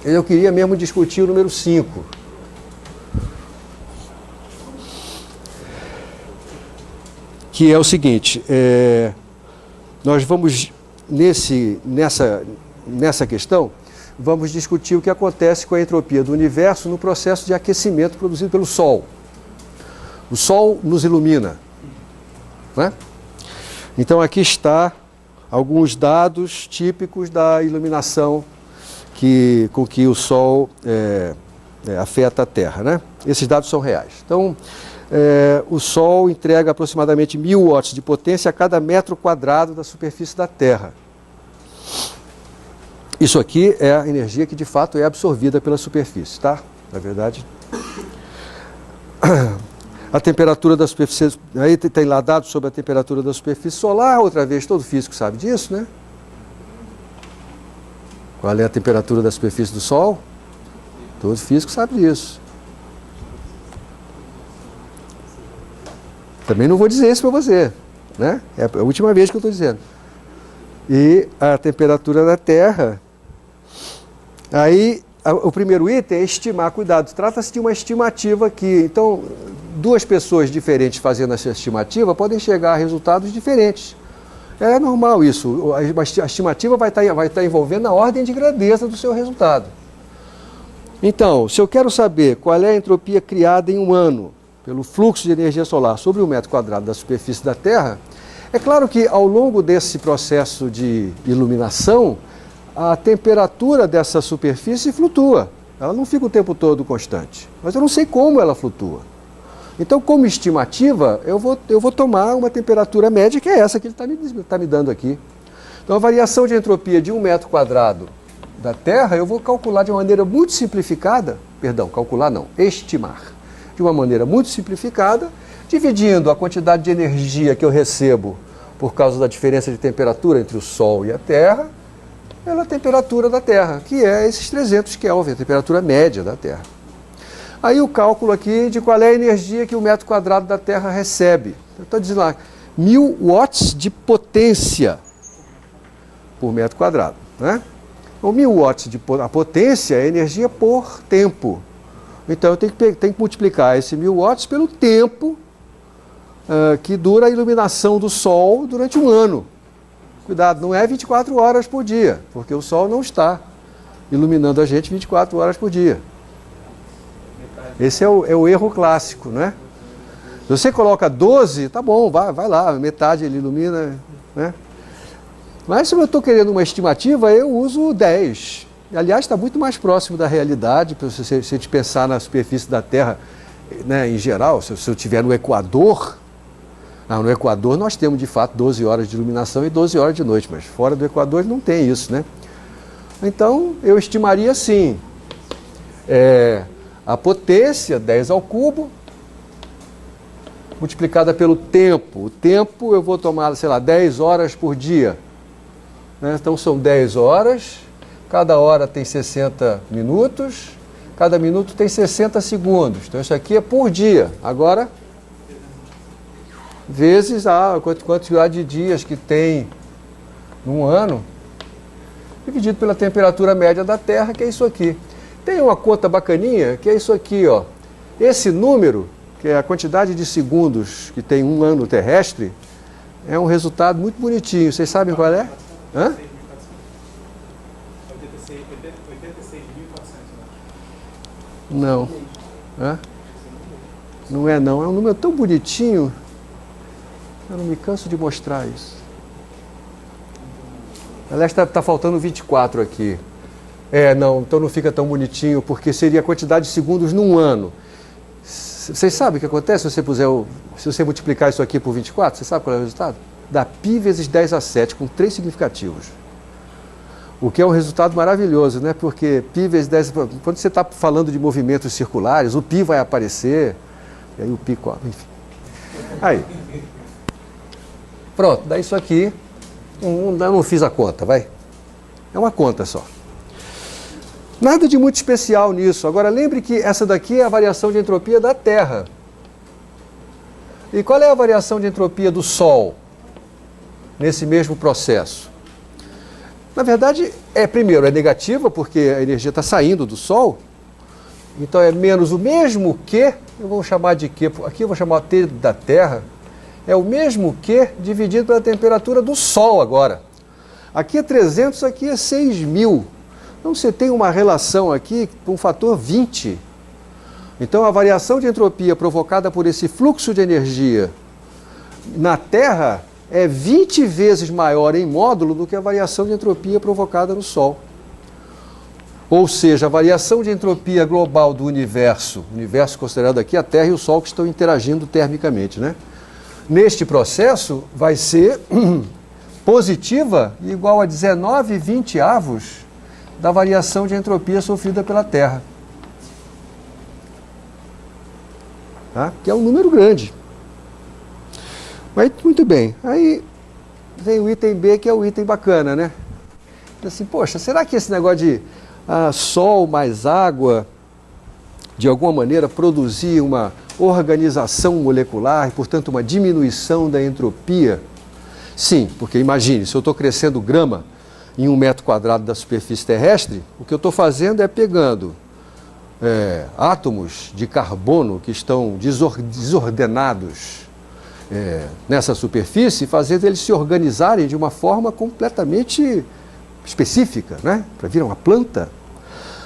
Eu queria mesmo discutir o número 5. Que é o seguinte, nós vamos, nessa questão, vamos discutir o que acontece com a entropia do universo no processo de aquecimento produzido pelo Sol. O Sol nos ilumina, né? Então aqui está alguns dados típicos da iluminação com que o Sol afeta a Terra, né? Esses dados são reais. Então, o Sol entrega aproximadamente 1000 watts de potência a cada metro quadrado da superfície da Terra. Isso aqui é a energia que de fato é absorvida pela superfície, tá? Na verdade, a temperatura da superfície, aí tem lá dados sobre a temperatura da superfície solar, outra vez todo físico sabe disso, né? Qual é a temperatura da superfície do Sol? Todo físico sabe disso. Também não vou dizer isso para você, né? É a última vez que eu estou dizendo. E a temperatura da Terra. Aí, o primeiro item é estimar, cuidado, trata-se de uma estimativa aqui. Então, duas pessoas diferentes fazendo essa estimativa podem chegar a resultados diferentes. É normal isso. A estimativa vai estar envolvendo a ordem de grandeza do seu resultado. Então, se eu quero saber qual é a entropia criada em um ano pelo fluxo de energia solar sobre 1 metro quadrado da superfície da Terra, é claro que ao longo desse processo de iluminação, a temperatura dessa superfície flutua. Ela não fica o tempo todo constante. Mas eu não sei como ela flutua. Então, como estimativa, eu vou tomar uma temperatura média, que é essa que ele está me dando aqui. Então, a variação de entropia de 1 metro quadrado da Terra, eu vou calcular de uma maneira muito simplificada, estimar, de uma maneira muito simplificada, dividindo a quantidade de energia que eu recebo por causa da diferença de temperatura entre o Sol e a Terra, pela temperatura da Terra, que é esses 300 Kelvin, a temperatura média da Terra. Aí o cálculo aqui de qual é a energia que o metro quadrado da Terra recebe. Eu estou dizendo lá, 1000 watts de potência por metro quadrado, né? Então, 1000 watts a potência é energia por tempo. Então eu tenho que multiplicar esse 1000 watts pelo tempo que dura a iluminação do Sol durante um ano. Cuidado, não é 24 horas por dia, porque o Sol não está iluminando a gente 24 horas por dia. Esse é o erro clássico, né? Se você coloca 12, tá bom, vai lá, metade ele ilumina, né? Mas se eu estou querendo uma estimativa, eu uso 10. Aliás, está muito mais próximo da realidade, se a gente pensar na superfície da Terra, né, em geral, se eu estiver no Equador, no Equador nós temos de fato 12 horas de iluminação e 12 horas de noite, mas fora do Equador não tem isso, né? Então, eu estimaria assim, a potência, 10 ao cubo, multiplicada pelo tempo. O tempo eu vou tomar, sei lá, 10 horas por dia. Né? Então são 10 horas, cada hora tem 60 minutos, cada minuto tem 60 segundos. Então isso aqui é por dia. Agora, vezes a quantidade de dias que tem num ano, dividido pela temperatura média da Terra, que é isso aqui. Tem uma conta bacaninha, que é isso aqui, ó. Esse número, que é a quantidade de segundos que tem um ano terrestre, é um resultado muito bonitinho. Vocês sabem qual é? Hã? 86.400. Não. Hã? Não é não. É um número tão bonitinho. Eu não me canso de mostrar isso. Aliás, está faltando 24 aqui. Não, então não fica tão bonitinho, porque seria a quantidade de segundos num ano. Vocês sabem o que acontece se você multiplicar isso aqui por 24? Você sabe qual é o resultado? Dá π vezes 10 a 7, com 3 significativos. O que é um resultado maravilhoso, né? Porque π vezes 10... Quando você está falando de movimentos circulares, o π vai aparecer, e aí o π... Enfim. Aí. Pronto, dá isso aqui. Eu não fiz a conta, vai. É uma conta só. Nada de muito especial nisso. Agora, lembre que essa daqui é a variação de entropia da Terra. E qual é a variação de entropia do Sol nesse mesmo processo? Na verdade, primeiro, é negativa, porque a energia está saindo do Sol. Então é menos o mesmo que, eu vou chamar de Q, aqui eu vou chamar T da Terra, é o mesmo que dividido pela temperatura do Sol agora. Aqui é 300, aqui é 6.000. Então você tem uma relação aqui com um fator 20. Então a variação de entropia provocada por esse fluxo de energia na Terra é 20 vezes maior em módulo do que a variação de entropia provocada no Sol. Ou seja, a variação de entropia global do universo considerado aqui a Terra e o Sol que estão interagindo termicamente, né? Neste processo vai ser positiva e igual a 19/20 da variação de entropia sofrida pela Terra. Tá? Que é um número grande. Mas muito bem. Aí vem o item B, que é o item bacana, né? Assim, poxa, será que esse negócio de Sol mais água, de alguma maneira, produzir uma organização molecular e, portanto, uma diminuição da entropia? Sim, porque imagine, se eu estou crescendo grama em 1 metro quadrado da superfície terrestre, o que eu estou fazendo é pegando átomos de carbono que estão desordenados nessa superfície e fazendo eles se organizarem de uma forma completamente específica, né? Para virar uma planta.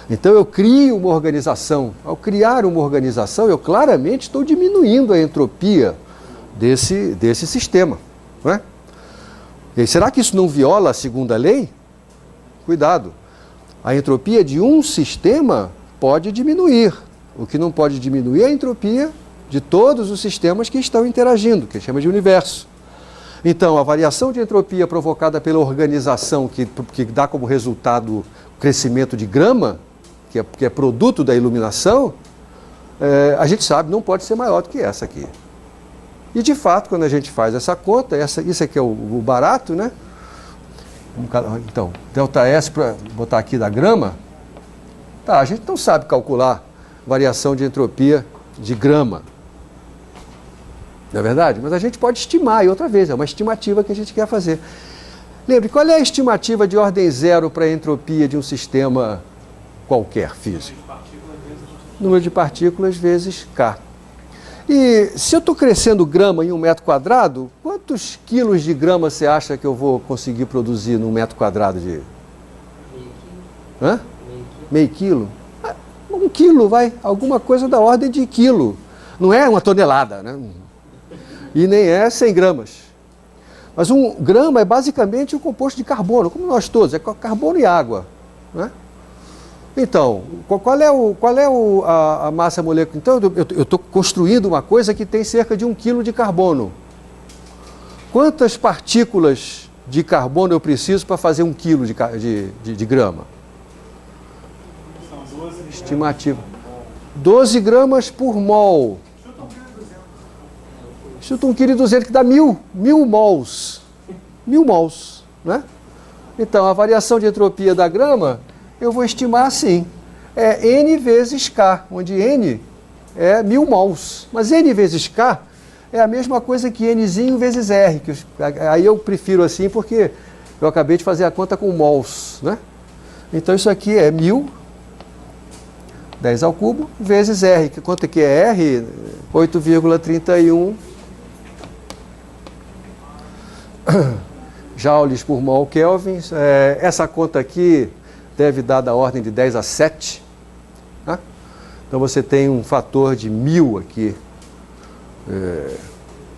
Então eu crio uma organização. Ao criar uma organização, eu claramente estou diminuindo a entropia desse sistema, não é? E será que isso não viola a segunda lei? Cuidado. A entropia de um sistema pode diminuir. O que não pode diminuir é a entropia de todos os sistemas que estão interagindo, que chama de universo. Então, a variação de entropia provocada pela organização, que dá como resultado o crescimento de grama, que é produto da iluminação, a gente sabe, não pode ser maior do que essa aqui. E, de fato, quando a gente faz essa conta, isso aqui é o barato, né? Então, ΔS, para botar aqui da grama, tá, a gente não sabe calcular variação de entropia de grama. Não é verdade? Mas a gente pode estimar, e outra vez, é uma estimativa que a gente quer fazer. Lembre, qual é a estimativa de ordem zero para a entropia de um sistema qualquer físico? Número de partículas vezes K. E se eu estou crescendo grama em 1 metro quadrado, quantos quilos de grama você acha que eu vou conseguir produzir num metro quadrado de... Hã? Meio quilo? 1 quilo, vai. Alguma coisa da ordem de quilo. Não é 1 tonelada, né? E nem é 100 gramas. Mas 1 grama é basicamente um composto de carbono, como nós todos, é carbono e água, né? Então, qual é a massa molecular? Então, eu estou construindo uma coisa que tem cerca de 1 quilo de carbono. Quantas partículas de carbono eu preciso para fazer 1 quilo de grama? São 12 Estimativa. 12 gramas por mol. Chuta 1,2 kg que dá 1.000 mols. 1.000 mols, né? Então, a variação de entropia da grama, eu vou estimar assim. É N vezes K, onde N é 1.000 mols. Mas N vezes K é a mesma coisa que Nzinho vezes R. Aí eu prefiro assim porque eu acabei de fazer a conta com mols, né? Então, isso aqui é 1.000, 10 ao cubo, vezes R. Quanto que é R? 8,31 joules por mol Kelvin. Essa conta aqui deve dar da ordem de 10 a 7. Tá? Então você tem um fator de 1000 aqui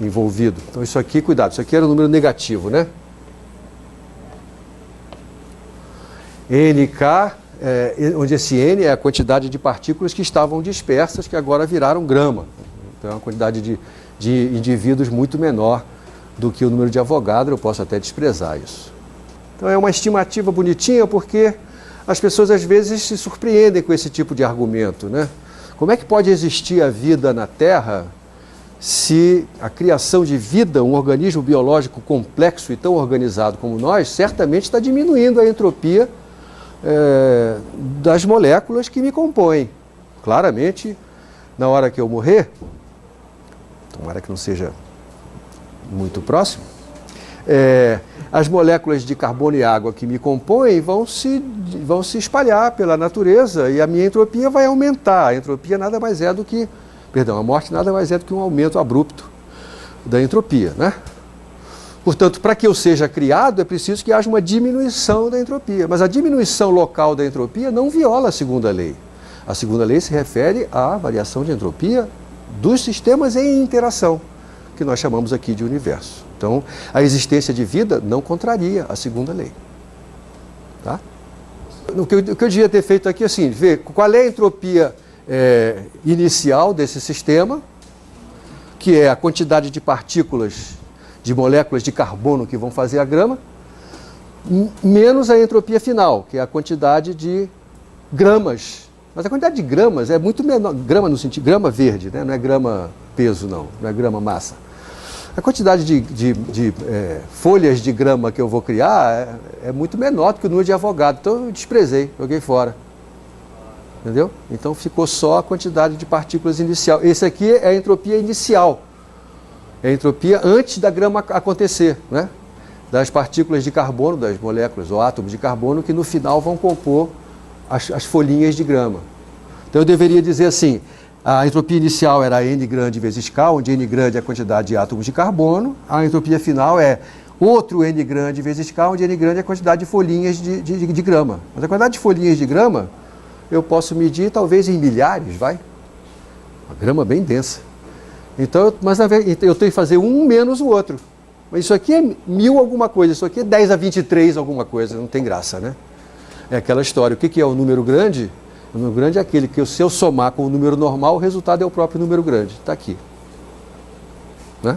envolvido. Então isso aqui, cuidado, isso aqui era um número negativo, né? NK, onde esse N é a quantidade de partículas que estavam dispersas, que agora viraram grama. Então é uma quantidade de indivíduos muito menor do que o número de Avogadro, eu posso até desprezar isso. Então é uma estimativa bonitinha porque as pessoas às vezes se surpreendem com esse tipo de argumento, né? Como é que pode existir a vida na Terra se a criação de vida, um organismo biológico complexo e tão organizado como nós, certamente está diminuindo a entropia das moléculas que me compõem. Claramente, na hora que eu morrer, tomara que não seja muito próximo, as moléculas de carbono e água que me compõem vão se espalhar pela natureza e a minha entropia vai aumentar. A entropia nada mais é do que, a morte nada mais é do que um aumento abrupto da entropia, né? Portanto, para que eu seja criado, é preciso que haja uma diminuição da entropia. Mas a diminuição local da entropia não viola a segunda lei. A segunda lei se refere à variação de entropia dos sistemas em interação, que nós chamamos aqui de universo. Então, a existência de vida não contraria a segunda lei. Tá? O que eu devia ter feito aqui é assim, ver qual é a entropia inicial desse sistema, que é a quantidade de partículas, de moléculas de carbono que vão fazer a grama, menos a entropia final, que é a quantidade de gramas. Mas a quantidade de gramas é muito menor, grama no sentido, grama verde, né? Não é grama peso não é grama massa. A quantidade de folhas de grama que eu vou criar é muito menor do que o número de Avogadro, então eu desprezei, joguei fora. Entendeu? Então ficou só a quantidade de partículas inicial. Esse aqui é a entropia inicial. É a entropia antes da grama acontecer, né? Das partículas de carbono, das moléculas ou átomos de carbono que no final vão compor as folhinhas de grama. Então eu deveria dizer assim, a entropia inicial era N grande vezes K, onde N grande é a quantidade de átomos de carbono, a entropia final é outro N grande vezes K, onde N grande é a quantidade de folhinhas de grama. Mas a quantidade de folhinhas de grama eu posso medir talvez em milhares, vai? Uma grama bem densa. Então, mas eu tenho que fazer um menos o outro. Mas isso aqui é 1000 alguma coisa, isso aqui é 10 a 23 alguma coisa, não tem graça, né? É aquela história, o que é o número grande? O número grande é aquele que se eu somar com o número normal, o resultado é o próprio número grande. Está aqui. Né?